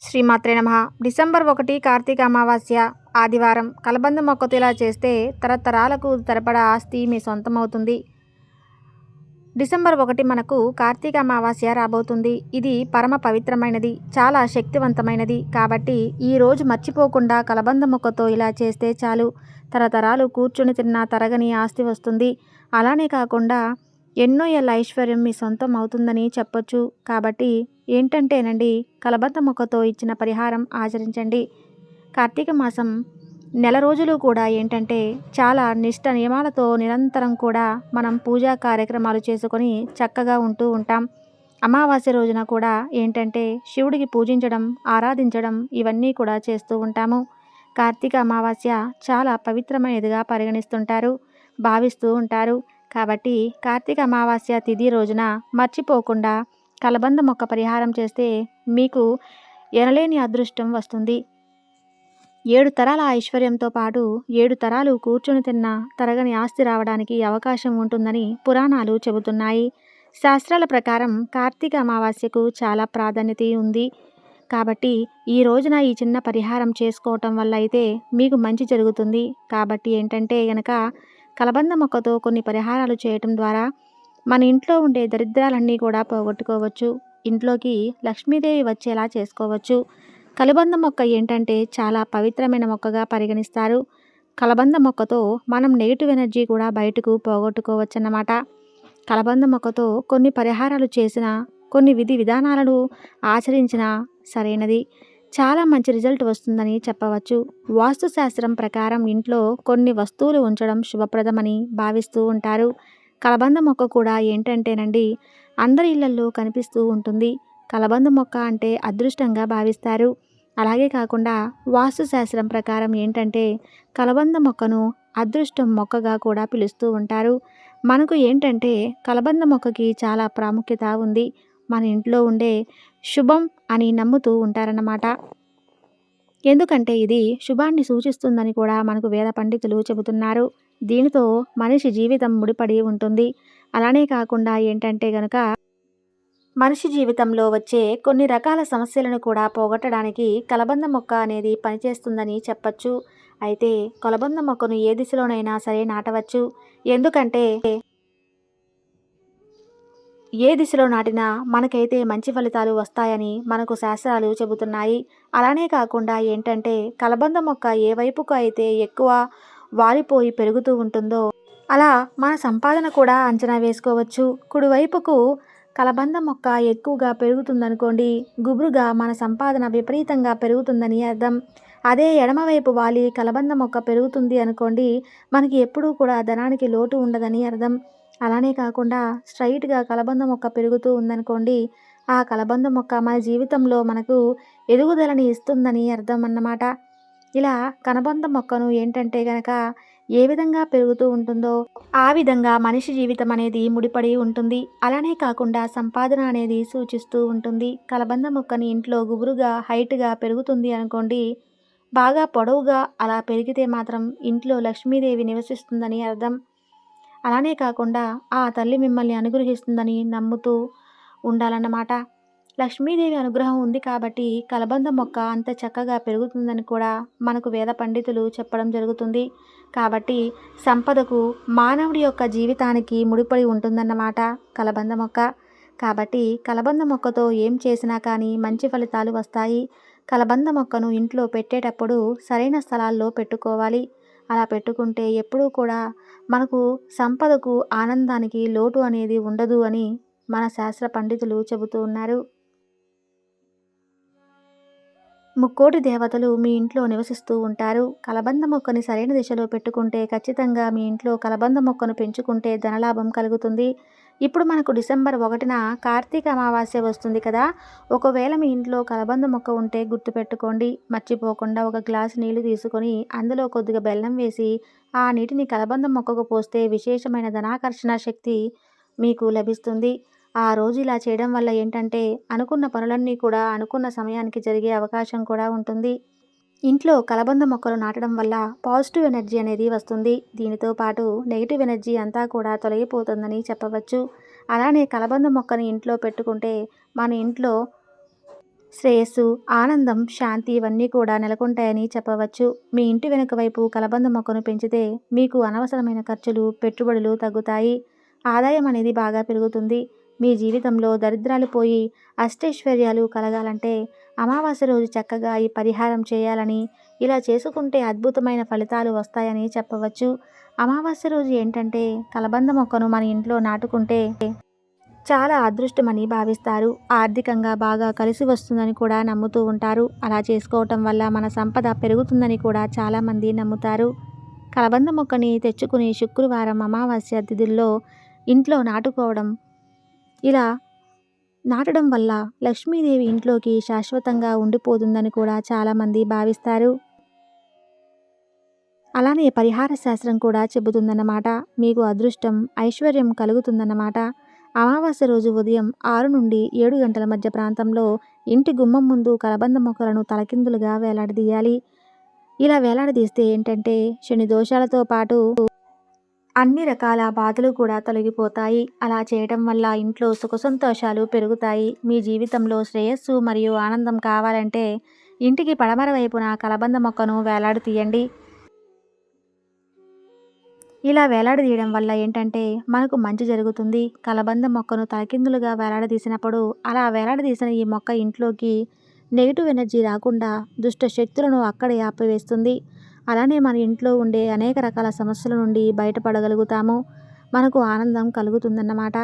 శ్రీమాత్రే నమః. డిసెంబర్ 1 కార్తీక అమావాస్య ఆదివారం. కలబంద మొక్కతో ఇలా చేస్తే తరతరాలకు తరబడా ఆస్తి మీ సొంతమవుతుంది. డిసెంబర్ 1 మనకు కార్తీక అమావాస్య రాబోతుంది. ఇది పరమ పవిత్రమైనది, చాలా శక్తివంతమైనది. కాబట్టి ఈరోజు మర్చిపోకుండా కలబంద మొక్కతో ఇలా చేస్తే చాలు, తరతరాలు కూర్చుని తిన్నా తరగని ఆస్తి వస్తుంది. అలానే కాకుండా ఎన్నో ఏళ్ళ ఐశ్వర్యం మీ సొంతం అవుతుందని చెప్పొచ్చు. కాబట్టి ఏంటంటేనండి, కలబంద మొక్కతో ఇచ్చిన పరిహారం ఆచరించండి. కార్తీక మాసం నెల రోజులు కూడా ఏంటంటే చాలా నిష్ట నియమాలతో నిరంతరం కూడా మనం పూజా కార్యక్రమాలు చేసుకొని చక్కగా ఉంటూ ఉంటాం. అమావాస్య రోజున కూడా ఏంటంటే శివుడికి పూజించడం, ఆరాధించడం ఇవన్నీ కూడా చేస్తూ ఉంటాము. కార్తీక అమావాస్య చాలా పవిత్రమైనదిగా పరిగణిస్తుంటారు, భావిస్తూ ఉంటారు. కాబట్టి కార్తీక అమావాస్య తిథి రోజున మర్చిపోకుండా కలబంద మొక్క పరిహారం చేస్తే మీకు ఎనలేని అదృష్టం వస్తుంది. 7 తరాల ఐశ్వర్యంతో పాటు 7 తరాలు కూర్చుని తిన్న తరగని ఆస్తి రావడానికి అవకాశం ఉంటుందని పురాణాలు చెబుతున్నాయి. శాస్త్రాల ప్రకారం కార్తీక అమావాస్యకు చాలా ప్రాధాన్యత ఉంది. కాబట్టి ఈ రోజున ఈ చిన్న పరిహారం చేసుకోవటం వల్ల అయితే మీకు మంచి జరుగుతుంది. కాబట్టి ఏంటంటే గనక కలబంద మొక్కతో కొన్ని పరిహారాలు చేయటం ద్వారా మన ఇంట్లో ఉండే దరిద్రాలన్నీ కూడా పోగొట్టుకోవచ్చు. ఇంట్లోకి లక్ష్మీదేవి వచ్చేలా చేసుకోవచ్చు. కలబంద మొక్క ఏంటంటే చాలా పవిత్రమైన మొక్కగా పరిగణిస్తారు. కలబంద మొక్కతో మనం నెగిటివ్ ఎనర్జీ కూడా బయటకు పోగొట్టుకోవచ్చు అన్నమాట. కలబంద మొక్కతో కొన్ని పరిహారాలు చేసిన, కొన్ని విధి విధానాలను ఆచరించిన సరైనది, చాలా మంచి రిజల్ట్ వస్తుందని చెప్పవచ్చు. వాస్తుశాస్త్రం ప్రకారం ఇంట్లో కొన్ని వస్తువులు ఉంచడం శుభప్రదమని భావిస్తూ ఉంటారు. కలబంద మొక్క కూడా ఏంటంటేనండి అందరి ఇళ్లల్లో కనిపిస్తూ ఉంటుంది. కలబంద మొక్క అంటే అదృష్టంగా భావిస్తారు. అలాగే కాకుండా వాస్తుశాస్త్రం ప్రకారం ఏంటంటే కలబంద మొక్కను అదృష్టం మొక్కగా కూడా పిలుస్తూ ఉంటారు. మనకు ఏంటంటే కలబంద మొక్కకి చాలా ప్రాముఖ్యత ఉంది. మన ఇంట్లో ఉండే శుభం అని నమ్ముతూ ఉంటారన్నమాట. ఎందుకంటే ఇది శుభాన్ని సూచిస్తుందని కూడా మనకు వేద పండితులు చెబుతున్నారు. దీనితో మనిషి జీవితం ముడిపడి ఉంటుంది. అలానే కాకుండా ఏంటంటే గనక మనిషి జీవితంలో వచ్చే కొన్ని రకాల సమస్యలను కూడా పోగొట్టడానికి కలబంద మొక్క అనేది పనిచేస్తుందని చెప్పచ్చు. అయితే కలబంద మొక్కను ఏ దిశలోనైనా సరే నాటవచ్చు. ఎందుకంటే ఏ దిశలో నాటినా మనకైతే మంచి ఫలితాలు వస్తాయని మనకు శాస్త్రాలు చెబుతున్నాయి. అలానే కాకుండా ఏంటంటే కలబంద మొక్క ఏ వైపుకు అయితే ఎక్కువ వాలిపోయి పెరుగుతూ ఉంటుందో అలా మన సంపాదన కూడా అంచనా వేసుకోవచ్చు. కుడివైపుకు కలబంద మొక్క ఎక్కువగా పెరుగుతుందనుకోండి, గుబురుగా మన సంపాదన విపరీతంగా పెరుగుతుందని అర్థం. అదే ఎడమవైపు వాలి కలబంద మొక్క పెరుగుతుంది అనుకోండి, మనకి ఎప్పుడూ కూడా ధనానికి లోటు ఉండదని అర్థం. అలానే కాకుండా స్ట్రైట్గా కలబంద మొక్క పెరుగుతూ ఉందనుకోండి, ఆ కలబంద మొక్క మన జీవితంలో మనకు ఎదుగుదలని ఇస్తుందని అర్థం అన్నమాట. ఇలా కలబంద మొక్కను ఏంటంటే గనక ఏ విధంగా పెరుగుతూ ఉంటుందో ఆ విధంగా మనిషి జీవితం అనేది ముడిపడి ఉంటుంది. అలానే కాకుండా సంపాదన అనేది సూచిస్తూ ఉంటుంది. కలబంద మొక్కని ఇంట్లో గుబురుగా హైట్గా పెరుగుతుంది అనుకోండి, బాగా పొడవుగా అలా పెరిగితే మాత్రం ఇంట్లో లక్ష్మీదేవి నివసిస్తుందని అర్థం. అలానే కాకుండా ఆ తల్లి మిమ్మల్ని అనుగ్రహిస్తుందని నమ్ముతూ ఉండాలన్నమాట. లక్ష్మీదేవి అనుగ్రహం ఉంది కాబట్టి కలబంద మొక్క అంత చక్కగా పెరుగుతుందని కూడా మనకు వేద పండితులు చెప్పడం జరుగుతుంది. కాబట్టి సంపదకు మానవుడి యొక్క జీవితానికి ముడిపడి ఉంటుందన్నమాట కలబంద మొక్క. కాబట్టి కలబంద మొక్కతో ఏం చేసినా కానీ మంచి ఫలితాలు వస్తాయి. కలబంద మొక్కను ఇంట్లో పెట్టేటప్పుడు సరైన స్థలాల్లో పెట్టుకోవాలి. అలా పెట్టుకుంటే ఎప్పుడూ కూడా మనకు సంపదకు, ఆనందానికి లోటు అనేది ఉండదు అని మన శాస్త్ర పండితులు చెబుతూ ఉన్నారు. ముక్కోటి దేవతలు మీ ఇంట్లో నివసిస్తూ ఉంటారు. కలబంద మొక్కని సరైన దిశలో పెట్టుకుంటే ఖచ్చితంగా మీ ఇంట్లో కలబంద మొక్కను పెంచుకుంటే ధనలాభం కలుగుతుంది. ఇప్పుడు మనకు డిసెంబర్ 1న కార్తీక అమావాస్య వస్తుంది కదా. ఒకవేళ మీ ఇంట్లో కలబంద మొక్క ఉంటే గుర్తుపెట్టుకోండి, మర్చిపోకుండా ఒక గ్లాసు నీళ్లు తీసుకొని అందులో కొద్దిగా బెల్లం వేసి ఆ నీటిని కలబంద మొక్కకు పోస్తే విశేషమైన ధనాకర్షణ శక్తి మీకు లభిస్తుంది. ఆ రోజు ఇలా చేయడం వల్ల ఏంటంటే అనుకున్న పనులన్నీ కూడా అనుకున్న సమయానికి జరిగే అవకాశం కూడా ఉంటుంది. ఇంట్లో కలబంద మొక్కలు నాటడం వల్ల పాజిటివ్ ఎనర్జీ అనేది వస్తుంది. దీనితో పాటు నెగిటివ్ ఎనర్జీ అంతా కూడా తొలగిపోతుందని చెప్పవచ్చు. అలానే కలబంద మొక్కని ఇంట్లో పెట్టుకుంటే మన ఇంట్లో శ్రేయస్సు, ఆనందం, శాంతి ఇవన్నీ కూడా నెలకొంటాయని చెప్పవచ్చు. మీ ఇంటి వెనుక వైపు కలబంద మొక్కను పెంచితే మీకు అనవసరమైన ఖర్చులు, పెట్టుబడులు తగ్గుతాయి. ఆదాయం అనేది బాగా పెరుగుతుంది. మీ జీవితంలో దరిద్రాలు పోయి అష్టైశ్వర్యాలు కలగాలంటే అమావాస్య రోజు చక్కగా ఈ పరిహారం చేయాలని, ఇలా చేసుకుంటే అద్భుతమైన ఫలితాలు వస్తాయని చెప్పవచ్చు. అమావాస్య రోజు ఏంటంటే కలబంద మొక్కను మన ఇంట్లో నాటుకుంటే చాలా అదృష్టమని భావిస్తారు. ఆర్థికంగా బాగా కలిసి వస్తుందని కూడా నమ్ముతూ ఉంటారు. అలా చేసుకోవటం వల్ల మన సంపద పెరుగుతుందని కూడా చాలామంది నమ్ముతారు. కలబంద మొక్కని తెచ్చుకుని శుక్రవారం అమావాస్య తిథుల్లో ఇంట్లో నాటుకోవడం, ఇలా నాటడం వల్ల లక్ష్మీదేవి ఇంట్లోకి శాశ్వతంగా ఉండిపోతుందని కూడా చాలామంది భావిస్తారు. అలానే పరిహార శాస్త్రం కూడా చెబుతుందన్నమాట. మీకు అదృష్టం, ఐశ్వర్యం కలుగుతుందన్నమాట. అమావాస్య రోజు ఉదయం 6 నుండి 7 గంటల మధ్య ప్రాంతంలో ఇంటి గుమ్మం ముందు కలబంద మొక్కలను తలకిందులుగా వేలాడదీయాలి. ఇలా వేలాడదీస్తే ఏంటంటే శని దోషాలతో పాటు అన్ని రకాల బాధలు కూడా తొలగిపోతాయి. అలా చేయటం వల్ల ఇంట్లో సుఖ సంతోషాలు పెరుగుతాయి. మీ జీవితంలో శ్రేయస్సు మరియు ఆనందం కావాలంటే ఇంటికి పడమర వైపున కలబంద మొక్కను వేలాడదీయండి. ఇలా వేలాడదీయడం వల్ల ఏంటంటే మనకు మంచి జరుగుతుంది. కలబంద మొక్కను తలకిందులుగా వేలాడదీసినప్పుడు అలా వేలాడదీసిన ఈ మొక్క ఇంట్లోకి నెగిటివ్ ఎనర్జీ రాకుండా దుష్ట శక్తులను అక్కడే ఆపివేస్తుంది. అలానే మన ఇంట్లో ఉండే అనేక రకాల సమస్యల నుండి బయటపడగలుగుతాము. మనకు ఆనందం కలుగుతుందన్నమాట.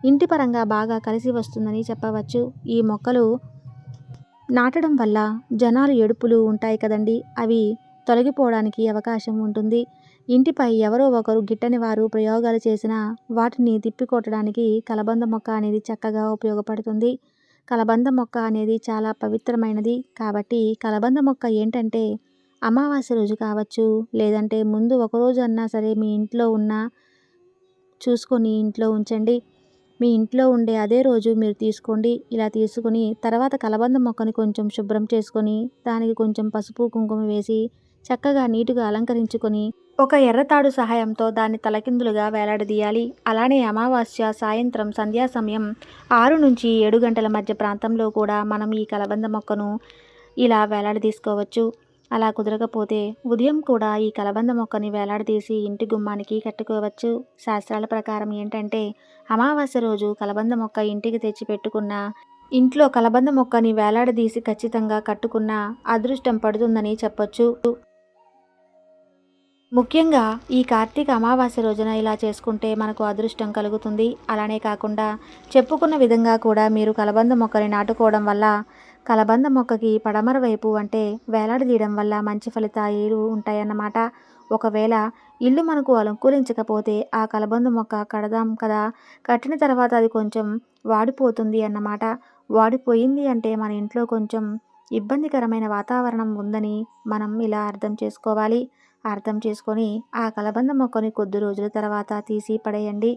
ఇంటి పరంగా బాగా కలిసి వస్తుందని చెప్పవచ్చు. ఈ మొక్కలు నాటడం వల్ల జనాలు ఏడుపులు ఉంటాయి కదండి, అవి తొలగిపోవడానికి అవకాశం ఉంటుంది. ఇంటిపై ఎవరో ఒకరు గిట్టని వారు ప్రయోగాలు చేసినా వాటిని తిప్పికొట్టడానికి కలబంద మొక్క అనేది చక్కగా ఉపయోగపడుతుంది. కలబంద మొక్క అనేది చాలా పవిత్రమైనది. కాబట్టి కలబంద మొక్క ఏంటంటే అమావాస్య రోజు కావచ్చు, లేదంటే ముందు ఒకరోజు అన్నా సరే మీ ఇంట్లో ఉన్న చూసుకొని ఇంట్లో ఉంచండి. మీ ఇంట్లో ఉండే అదే రోజు మీరు తీసుకోండి. ఇలా తీసుకుని తర్వాత కలబంద మొక్కని కొంచెం శుభ్రం చేసుకొని దానికి కొంచెం పసుపు కుంకుమ వేసి చక్కగా నీటుగా అలంకరించుకొని ఒక ఎర్రతాడు సహాయంతో దాన్ని తలకిందులుగా వేలాడదీయాలి. అలానే అమావాస్య సాయంత్రం సంధ్యా సమయం 6 నుంచి 7 గంటల మధ్య ప్రాంతంలో కూడా మనం ఈ కలబంద మొక్కను ఇలా వేలాడదీసుకోవచ్చు. అలా కుదరకపోతే ఉదయం కూడా ఈ కలబంద మొక్కని వేలాడదీసి ఇంటి గుమ్మానికి కట్టుకోవచ్చు. శాస్త్రాల ప్రకారం ఏంటంటే అమావాస్య రోజు కలబంద మొక్క ఇంటికి తెచ్చి పెట్టుకున్న, ఇంట్లో కలబంద మొక్కని వేలాడదీసి ఖచ్చితంగా కట్టుకున్న అదృష్టం పడుతుందని చెప్పొచ్చు. ముఖ్యంగా ఈ కార్తీక అమావాస్య రోజున ఇలా చేసుకుంటే మనకు అదృష్టం కలుగుతుంది. అలానే కాకుండా చెప్పుకున్న విధంగా కూడా మీరు కలబంద మొక్కని నాటుకోవడం వల్ల కలబంద మొక్కకి పడమర వైపు అంటే వేలాడదీయడం వల్ల మంచి ఫలితాలు ఉంటాయన్నమాట. ఒకవేళ ఇల్లు మనకు అనుకూలించకపోతే ఆ కలబంద మొక్క కడదాం కదా, కట్టిన తర్వాత అది కొంచెం వాడిపోతుంది అన్నమాట. వాడిపోయింది అంటే మన ఇంట్లో కొంచెం ఇబ్బందికరమైన వాతావరణం ఉందని మనం ఇలా అర్థం చేసుకోవాలి. అర్థం చేసుకొని ఆ కలబంద మొక్కని కొద్ది రోజుల తర్వాత తీసి పడేయండి.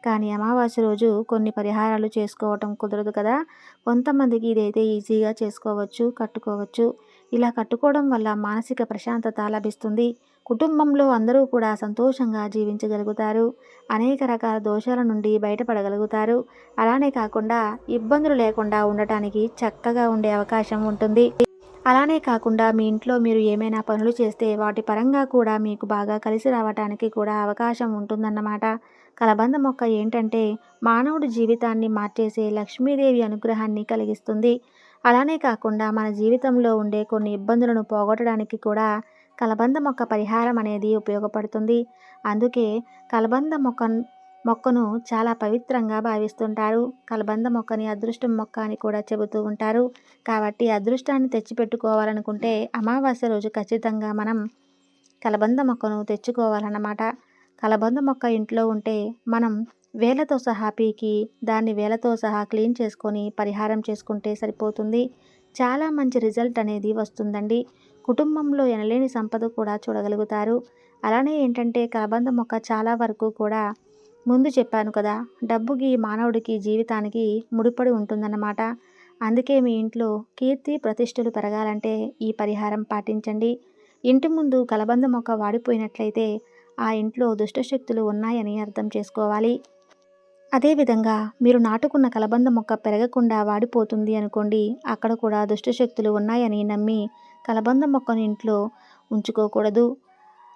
కానీ అమావాస్య రోజు కొన్ని పరిహారాలు చేసుకోవటం కుదరదు కదా. కొంతమందికి ఇదైతే ఈజీగా చేసుకోవచ్చు, కట్టుకోవచ్చు. ఇలా కట్టుకోవడం వల్ల మానసిక ప్రశాంతత లభిస్తుంది. కుటుంబంలో అందరూ కూడా సంతోషంగా జీవించగలుగుతారు. అనేక రకాల దోషాల నుండి బయటపడగలుగుతారు. అలానే కాకుండా ఇబ్బందులు లేకుండా ఉండటానికి చక్కగా ఉండే అవకాశం ఉంటుంది. అలానే కాకుండా మీ ఇంట్లో మీరు ఏమైనా పనులు చేస్తే వాటి పరంగా కూడా మీకు బాగా కలిసి రావటానికి కూడా అవకాశం ఉంటుందన్నమాట. కలబంద మొక్క ఏంటంటే మానవుడి జీవితాన్ని మార్చేసే లక్ష్మీదేవి అనుగ్రహాన్ని కలిగిస్తుంది. అలానే కాకుండా మన జీవితంలో ఉండే కొన్ని ఇబ్బందులను పోగొట్టడానికి కూడా కలబంద మొక్క పరిహారం అనేది ఉపయోగపడుతుంది. అందుకే కలబంద మొక్కను చాలా పవిత్రంగా భావిస్తుంటారు. కలబంద మొక్కని అదృష్టం మొక్క అని కూడా చెబుతూ ఉంటారు. కాబట్టి అదృష్టాన్ని తెచ్చిపెట్టుకోవాలనుకుంటే అమావాస్య రోజు ఖచ్చితంగా మనం కలబంద మొక్కను తెచ్చుకోవాలన్నమాట. కలబంద మొక్క ఇంట్లో ఉంటే మనం వేలతో సహా పీకి దాన్ని వేలతో సహా క్లీన్ చేసుకొని పరిహారం చేసుకుంటే సరిపోతుంది. చాలా మంచి రిజల్ట్ అనేది వస్తుందండి. కుటుంబంలో ఎనలేని సంపద కూడా చూడగలుగుతారు. అలానే ఏంటంటే కలబంద మొక్క చాలా వరకు కూడా ముందు చెప్పాను కదా, డబ్బుకి మానవుడికి జీవితానికి ముడిపడి ఉంటుందన్నమాట. అందుకే మీ ఇంట్లో కీర్తి ప్రతిష్టలు పెరగాలంటే ఈ పరిహారం పాటించండి. ఇంటి ముందు కలబంద మొక్క వాడిపోయినట్లయితే ఆ ఇంట్లో దుష్టశక్తులు ఉన్నాయని అర్థం చేసుకోవాలి. అదేవిధంగా మీరు నాటుకున్న కలబంద మొక్క పెరగకుండా వాడిపోతుంది అనుకోండి, అక్కడ కూడా దుష్టశక్తులు ఉన్నాయని నమ్మి కలబంద మొక్కను ఇంట్లో ఉంచుకోకూడదు.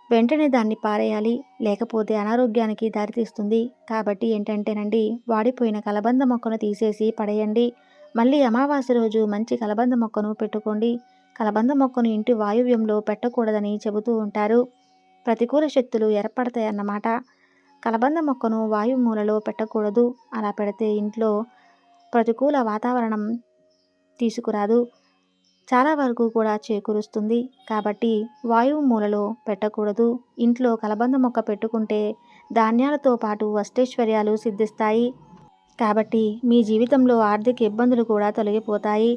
వెంటనే దాన్ని పారేయాలి, లేకపోతే అనారోగ్యానికి దారితీస్తుంది. కాబట్టి ఏంటంటేనండి, వాడిపోయిన కలబంద మొక్కను తీసేసి పడేయండి. మళ్ళీ అమావాస్య రోజు మంచి కలబంద మొక్కను పెట్టుకోండి. కలబంద మొక్కను ఇంటి వాయువ్యంలో పెట్టకూడదని చెబుతూ ఉంటారు. ప్రతికూల శక్తులు ఏర్పడతాయన్నమాట. కలబంద మొక్కను వాయుమూలలో పెట్టకూడదు. అలా పెడితే ఇంట్లో ప్రతికూల వాతావరణం తీసుకురాదు, చాలా వరకు కూడా చేకూరుస్తుంది. కాబట్టి వాయువు మూలలో పెట్టకూడదు. ఇంట్లో కలబంద మొక్క పెట్టుకుంటే ధాన్యాలతో పాటు అష్టైశ్వర్యాలు సిద్ధిస్తాయి. కాబట్టి మీ జీవితంలో ఆర్థిక ఇబ్బందులు కూడా తొలగిపోతాయి.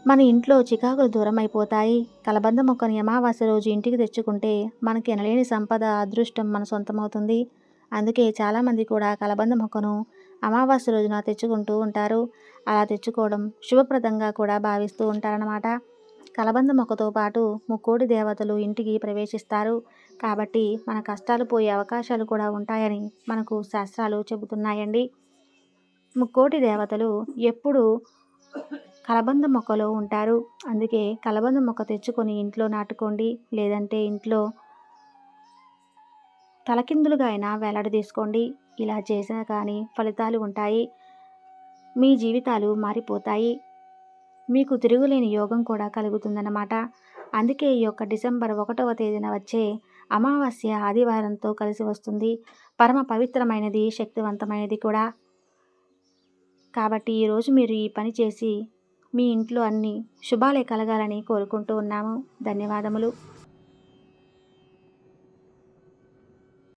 మన ఇంట్లో చికాకులు దూరం అయిపోతాయి. కలబంద మొక్కని అమావాస్య రోజు ఇంటికి తెచ్చుకుంటే మనకి ఎనలేని సంపద, అదృష్టం మన సొంతమవుతుంది. అందుకే చాలామంది కూడా కలబంద మొక్కను అమావాస్య రోజున తెచ్చుకుంటూ ఉంటారు. అలా తెచ్చుకోవడం శుభప్రదంగా కూడా భావిస్తూ ఉంటారన్నమాట. కలబంద మొక్కతో పాటు ముక్కోటి దేవతలు ఇంటికి ప్రవేశిస్తారు. కాబట్టి మన కష్టాలు పోయే అవకాశాలు కూడా ఉంటాయని మనకు శాస్త్రాలు చెబుతున్నాయండి. ముక్కోటి దేవతలు ఎప్పుడూ కలబంద మొక్కలో ఉంటారు. అందుకే కలబంద మొక్క తెచ్చుకొని ఇంట్లో నాటుకోండి. లేదంటే ఇంట్లో తలకిందులుగా అయినా వేలాడదీసుకోండి. ఇలా చేసినా కానీ ఫలితాలు ఉంటాయి. మీ జీవితాలు మారిపోతాయి. మీకు తిరుగులేని యోగం కూడా కలుగుతుందన్నమాట. అందుకే ఈ యొక్క డిసెంబర్ 1వ తేదీన వచ్చే అమావాస్య ఆదివారంతో కలిసి వస్తుంది. పరమ పవిత్రమైనది, శక్తివంతమైనది కూడా. కాబట్టి ఈరోజు మీరు ఈ పని చేసి మీ ఇంట్లో అన్ని శుభాలే కలగాలని కోరుకుంటూ ఉన్నాము. ధన్యవాదములు.